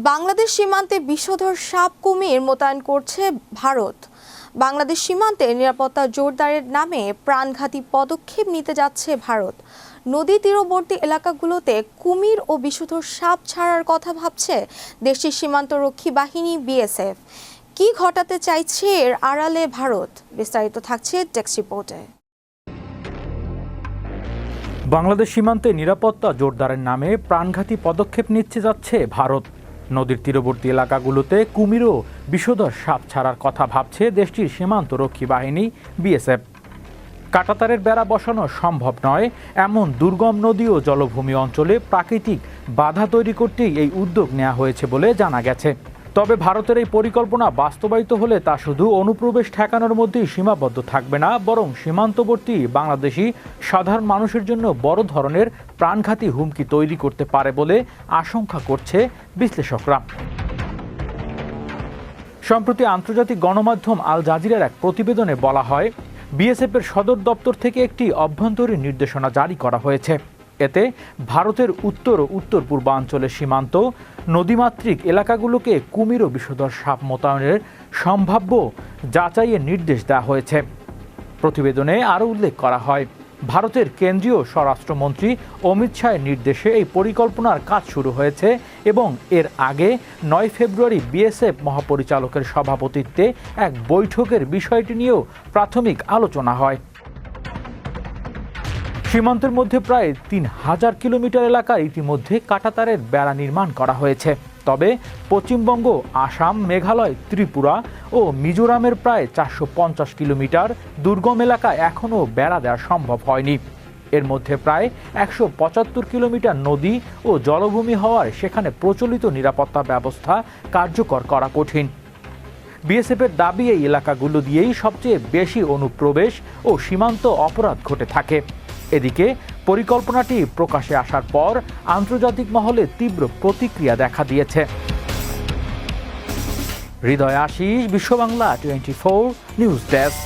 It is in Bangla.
বাংলাদেশ সীমান্তে বিষধর সাপ কুমির মোতায়েন করছে ভারত। বাংলাদেশ সীমান্তে নিরাপত্তা জোরদারের নামে প্রাণঘাতী পদক্ষেপ নিতে যাচ্ছে ভারত। নদী তীরবর্তী এলাকাগুলোতে কুমির ও বিষধর সাপ ছাড়ার কথা ভাবছে দেশটির সীমান্তরক্ষী বাহিনী বিএসএফ। কি ঘটাতে চাইছে এর আড়ালে ভারত? বিস্তারিত থাকছে ডেস্ক রিপোর্টে। বাংলাদেশ সীমান্তে নিরাপত্তা জোরদারের নামে প্রাণঘাতী পদক্ষেপ নিচ্ছে যাচ্ছে ভারত। নদীর তীরবর্তী এলাকাগুলোতে কুমির ও বিষধর সাপ ছাড়ার কথা ভাবছে দেশটির সীমান্তরক্ষী বাহিনী বিএসএফ। কাঁটাতারের বেড়া বসানো সম্ভব নয় এমন দুর্গম নদী ও জলভূমি অঞ্চলে প্রাকৃতিক বাধা তৈরি করতেই এই উদ্যোগ নেওয়া হয়েছে বলে জানা গেছে। তবে ভারতের এই পরিকল্পনা বাস্তবায়িত হলে তা শুধু অনুপ্রবেশ ঠেকানোর মধ্যেই সীমাবদ্ধ থাকবে না, বরং সীমান্তবর্তী বাংলাদেশি সাধারণ মানুষের জন্য বড় ধরনের প্রাণঘাতী হুমকি তৈরি করতে পারে বলে আশঙ্কা করছে বিশ্লেষকরা। সম্প্রতি আন্তর্জাতিক গণমাধ্যম আল জাজিরার এক প্রতিবেদনে বলা হয়, বিএসএফের সদর দপ্তর থেকে একটি অভ্যন্তরীণ নির্দেশনা জারি করা হয়েছে। এতে ভারতের উত্তর ও উত্তর পূর্বাঞ্চলের সীমান্ত নদীমাতৃক এলাকাগুলোকে কুমির ও বিষধর সাপ মোতায়েনের সম্ভাব্য যাচাইয়ের নির্দেশ দেওয়া হয়েছে। প্রতিবেদনে আরও উল্লেখ করা হয়, ভারতের কেন্দ্রীয় স্বরাষ্ট্রমন্ত্রী অমিত শাহের নির্দেশে এই পরিকল্পনার কাজ শুরু হয়েছে এবং এর আগে 9 ফেব্রুয়ারি বিএসএফ মহাপরিচালকের সভাপতিত্বে এক বৈঠকের বিষয়টি নিয়েও প্রাথমিক আলোচনা হয়। সীমান্তের মধ্যে প্রায় 3000 কিলোমিটার এলাকার ইতিমধ্যে কাঁটাতারের বেড়া নির্মাণ করা হয়েছে। তবে পশ্চিমবঙ্গ, আসাম, মেঘালয়, ত্রিপুরা ও মিজোরামের প্রায় 450 কিলোমিটার দুর্গম এলাকা এখনও বেড়া দেওয়া সম্ভব হয়নি। এর মধ্যে প্রায় 175 কিলোমিটার নদী ও জলভূমি হওয়ায় সেখানে প্রচলিত নিরাপত্তা ব্যবস্থা কার্যকর করা কঠিন। বিএসএফের দাবি, এই এলাকাগুলো দিয়েই সবচেয়ে বেশি অনুপ্রবেশ ও সীমান্ত অপরাধ ঘটে থাকে। এদিকে পরিকল্পনাটি প্রকাশে আসার পর আন্তর্জাতিক মহলে তীব্র প্রতিক্রিয়া দেখা দিয়েছে। হৃদয় আশিস, বিশ্ব বাংলা 24 নিউজ ডেস্ক।